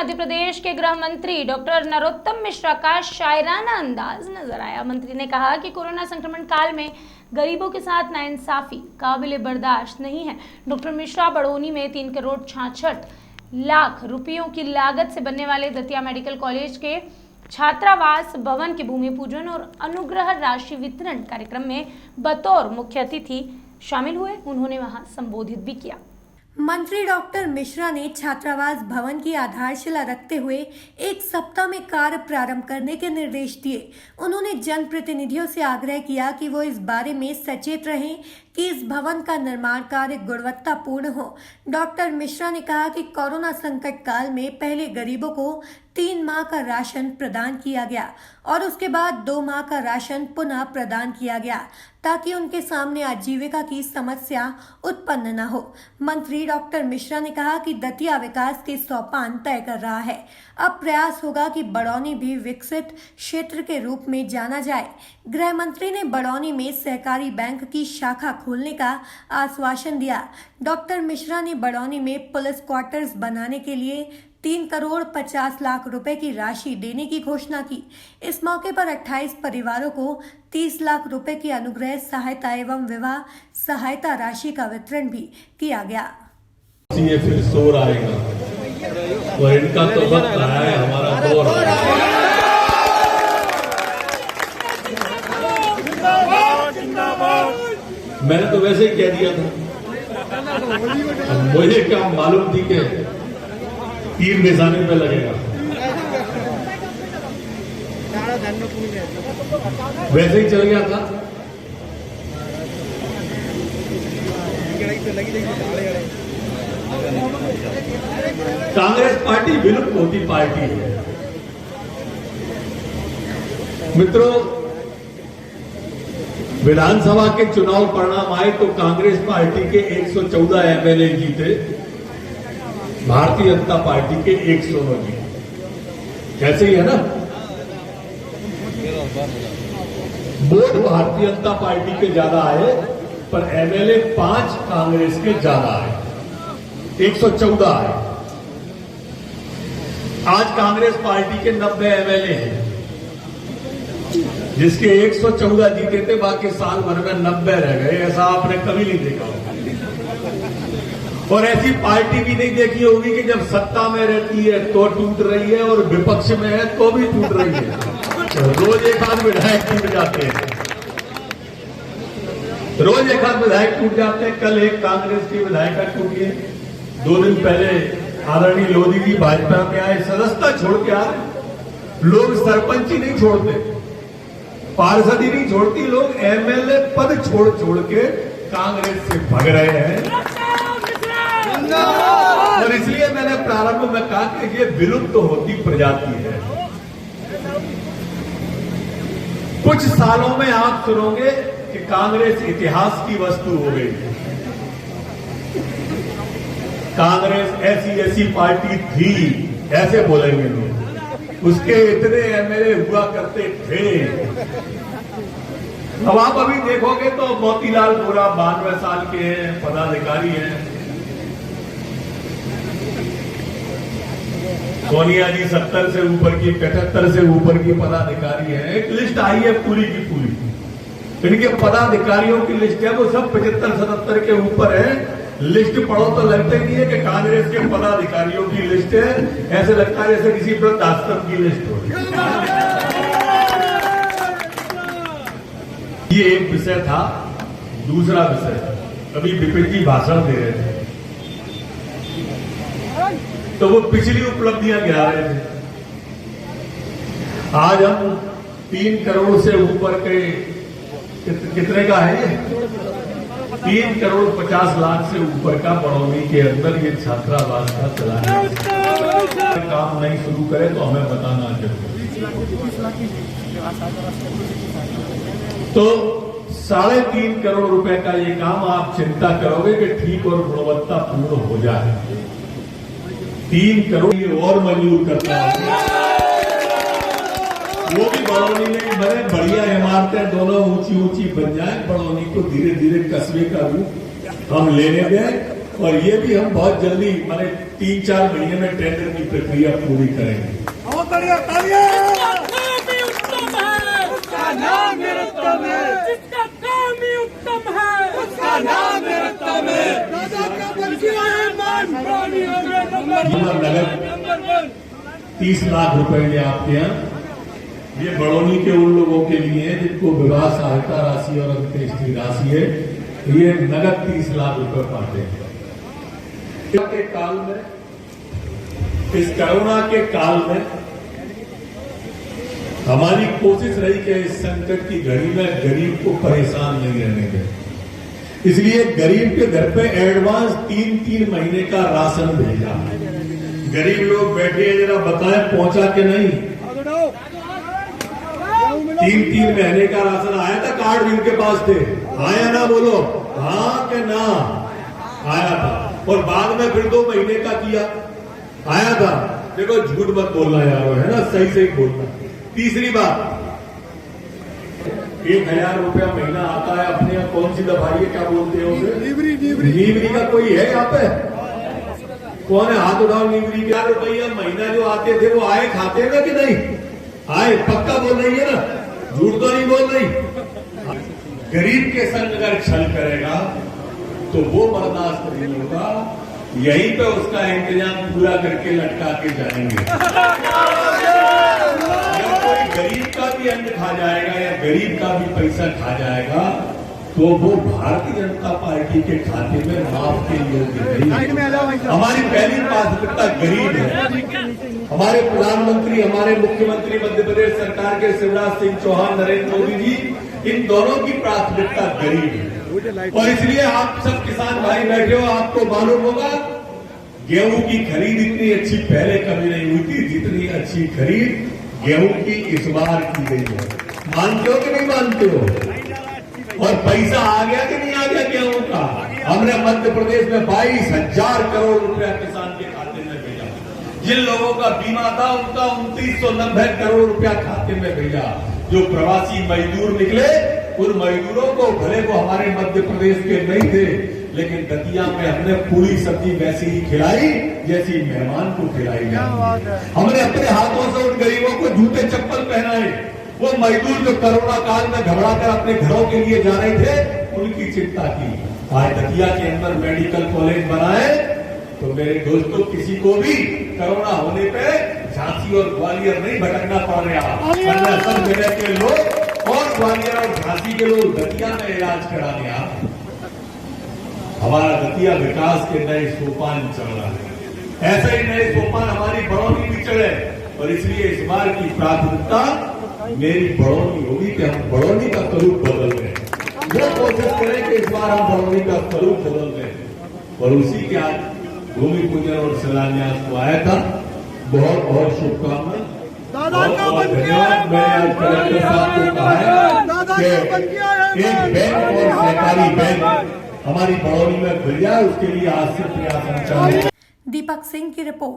मध्य प्रदेश के गृह मंत्री डॉक्टर नरोत्तम मिश्रा का शायराना अंदाज नजर आया। मंत्री ने कहा कि कोरोना संक्रमण काल में गरीबों के साथ नाइंसाफी काबिले बर्दाश्त नहीं है। डॉक्टर मिश्रा बड़ौनी में 3 करोड़ 66 लाख रुपयों की लागत से बनने वाले दतिया मेडिकल कॉलेज के छात्रावास भवन के भूमि पूजन और अनुग्रह राशि वितरण कार्यक्रम में बतौर मुख्य अतिथि शामिल हुए। उन्होंने वहां संबोधित भी किया। मंत्री डॉक्टर मिश्रा ने छात्रावास भवन की आधारशिला रखते हुए 1 सप्ताह में कार्य प्रारंभ करने के निर्देश दिए। उन्होंने जनप्रतिनिधियों से आग्रह किया कि वो इस बारे में सचेत रहें कि इस भवन का निर्माण कार्य गुणवत्तापूर्ण हो। डॉक्टर मिश्रा ने कहा कि कोरोना संकट काल में पहले गरीबों को 3 माह का राशन प्रदान किया गया और उसके बाद 2 माह का राशन पुनः प्रदान किया गया ताकि उनके सामने आजीविका की समस्या उत्पन्न न हो। मंत्री डॉक्टर मिश्रा ने कहा कि दतिया विकास के सोपान तय कर रहा है। अब प्रयास होगा कि बड़ौनी भी विकसित क्षेत्र के रूप में जाना जाए। गृह मंत्री ने बड़ौनी में सहकारी बैंक की शाखा खोलने का आश्वासन दिया। डॉक्टर मिश्रा ने बड़ौनी में पुलिस क्वार्टर्स बनाने के लिए 3 करोड़ 50 लाख रुपए की राशि देने की घोषणा की। इस मौके पर 28 परिवारों को 30 लाख रुपए की अनुग्रह सहायता एवं विवाह सहायता राशि का वितरण भी किया गया। ये फिर शोर आएगा तो इनका तो वक्त आया है, हमारा दौर मैंने तो वैसे ही कह दिया था। मुझे क्या मालूम थी कि तीर निशाने पे लगेगा। वैसे ही चल गया था। कांग्रेस पार्टी विलुप्त होती पार्टी है। मित्रों, विधानसभा के चुनाव परिणाम आए तो कांग्रेस पार्टी के 114 एमएलए जीते, भारतीय जनता पार्टी के 109 जीते। ऐसे ही है ना। वोट भारतीय जनता पार्टी के ज्यादा आए पर एमएलए 5 कांग्रेस के ज्यादा आए, 114 आए। आज कांग्रेस पार्टी के 90 एमएलए हैं, जिसके 114 जीते थे, बाकी साल भर में 90 रह गए। ऐसा आपने कभी नहीं देखा होगा और ऐसी पार्टी भी नहीं देखी होगी कि जब सत्ता में रहती है तो टूट रही है और विपक्ष में है तो भी टूट रही है। रोज एक आध विधायक टूट जाते हैं, रोज एक आध विधायक टूट जाते हैं। कल एक कांग्रेस की विधायिका टूटी है। 2 दिन पहले आदरणीय लोधी जी भाजपा में आए, सदस्यता छोड़ के आ रहे। लोग सरपंच ही नहीं छोड़ते, पार्षद ही नहीं छोड़ती, लोग एमएलए पद छोड़ छोड़ के कांग्रेस से भग रहे हैं। और इसलिए मैंने प्रारंभ में कहा कि ये विलुप्त होती प्रजाति है। कुछ सालों में आप सुनोगे कि कांग्रेस इतिहास की वस्तु हो गई। कांग्रेस ऐसी पार्टी थी, ऐसे बोलेंगे लोग। उसके इतने एमएलए हुआ करते थे। अब आप अभी देखोगे तो मोतीलाल वोरा 92 साल के हैं, पदाधिकारी हैं। सोनिया जी 70 से ऊपर की, 75 से ऊपर की पदाधिकारी हैं। एक लिस्ट आई है पूरी की पूरी, इनके पदाधिकारियों की लिस्ट है, वो सब 75-77 के ऊपर है। लिस्ट पढ़ो तो लगता ही नहीं है कि कांग्रेस के पदाधिकारियों की लिस्ट है। ऐसे लगता है जैसे किसी वृद्धाश्रम की लिस्ट हो। ये एक विषय था। दूसरा विषय, अभी विपिन जी भाषण दे रहे थे तो वो पिछली उपलब्धियां गिरा रहे थे। आज हम 3 करोड़ से ऊपर के, कितने का है ये, 3 करोड़ 50 लाख से ऊपर का बड़ौनी के अंदर ये छात्रावास का चलाने काम नहीं शुरू करे तो हमें बताना जरूरी। तो 3.5 करोड़ रुपए का ये काम आप चिंता करोगे कि ठीक और गुणवत्तापूर्ण हो जाए। 3 करोड़ ये और मंजूर करता है। वो भी बड़ौनी में ही बने, बढ़िया इमारतें दोनों ऊंची ऊंची बन जाए। बड़ौनी को धीरे धीरे कस्बे का रूप हम लेने दें और ये भी हम बहुत जल्दी माने 3-4 महीने में टेंडर की प्रक्रिया पूरी करेंगे। नगद 30 लाख रुपए में आपके यहाँ, ये बड़ौनी के उन लोगों के लिए है जिनको विवाह सहायता राशि और अंत्येष्टि राशि है, ये नगद 30 लाख रुपए पाते हैं। के काल में, इस कोरोना के काल में हमारी कोशिश रही कि इस संकट की घड़ी में गरीब को परेशान नहीं रहने दें, इसलिए गरीब के घर पे एडवांस 3-3 महीने का राशन भेजा। गरीब लोग बैठे हैं, जरा बताएं पहुंचा के नहीं? 3-3 महीने का राशन आया था, कार्ड जिनके पास थे, आया ना? बोलो हाँ कि ना? आया था। और बाद में फिर 2 महीने का किया, आया था। देखो झूठ मत बोलना यार, है ना, सही सही बोलना। तीसरी बात, 1000 रुपया महीना आता है अपने यहाँ, कौन सी दवाई है, क्या बोलते हैं उसे? नीवरी का कोई है यहाँ पे? कौन है? हाथ उठाओ। नीवरी के 1000 रुपया महीना जो आते थे वो आए खाते हैं ना कि नहीं आए? पक्का बोल रही है ना, झूठ तो नहीं बोल रही। गरीब के संग अगर छल करेगा तो वो बर्दाश्त नहीं होगा, यहीं पे उसका इंतजाम पूरा करके लटका के जाएंगे। या कोई गरीब का भी अन्न खा जाएगा या गरीब का भी पैसा खा जाएगा तो वो भारतीय जनता पार्टी के खाते में माफ के योग्य नहीं। हमारी पहली प्राथमिकता गरीब है। हमारे प्रधानमंत्री, हमारे मुख्यमंत्री मध्य प्रदेश सरकार के शिवराज सिंह चौहान, नरेंद्र मोदी जी, इन दोनों की प्राथमिकता गरीब है। और इसलिए आप सब किसान भाई बैठे हो, आपको मालूम होगा गेहूं की खरीद इतनी अच्छी पहले कभी नहीं हुई थी जितनी अच्छी खरीद गेहूं की इस बार की गई है। मानते हो कि नहीं मानते हो? और पैसा आ गया कि नहीं आ गया गेहूं का? हमने मध्य प्रदेश में 22,000 करोड़ रुपया किसान के खाते में भेजा। जिन लोगों का बीमा था उनका 2990 करोड़ रुपया खाते में भेजा। जो प्रवासी मजदूर निकले, उन मजदूरों को, भले वो हमारे मध्य प्रदेश के नहीं थे, लेकिन दतिया में हमने पूरी सब्जी वैसी ही खिलाई जैसी मेहमान को खिलाई जाती। हमने अपने हाथों से उन गरीबों को जूते चप्पल पहनाए। वो मजदूर जो कोरोना काल में घबरा कर अपने घरों के लिए जा रहे थे, उनकी चिंता की। आज दतिया के अंदर मेडिकल कॉलेज बनाए तो मेरे दोस्तों, किसी को भी कोरोना होने पे झांसी और ग्वालियर नहीं भटकना पड़ रहा। सब जगह के लोग और ग्वालियर और झांसी के लोग दतिया में इलाज कराने आ। हमारा दतिया विकास के नए सोपान चल रहा है। ऐसे ही नए सोपान हमारी बड़ौनी भी चढ़े, और इसलिए इस बार की प्राथमिकता मेरी बड़ौनी होगी कि हम बड़ौनी का स्वरूप बदल दें। वो कोशिश करें कि इस बार हम बड़ौनी का स्वरूप बदल दें। और उसी के आज भूमि पूजन और शिलान्यास को आया था। बहुत बहुत शुभकामनाएं, बहुत बहुत धन्यवाद। मैंने आज कलेक्टर साहब को कहा है कि एक बैंक और सहकारी बैंक हमारी बड़ौनी में खुल जाए, उसके लिए आज से प्रयास हम चाहेंगे। दीपक सिंह की रिपोर्ट।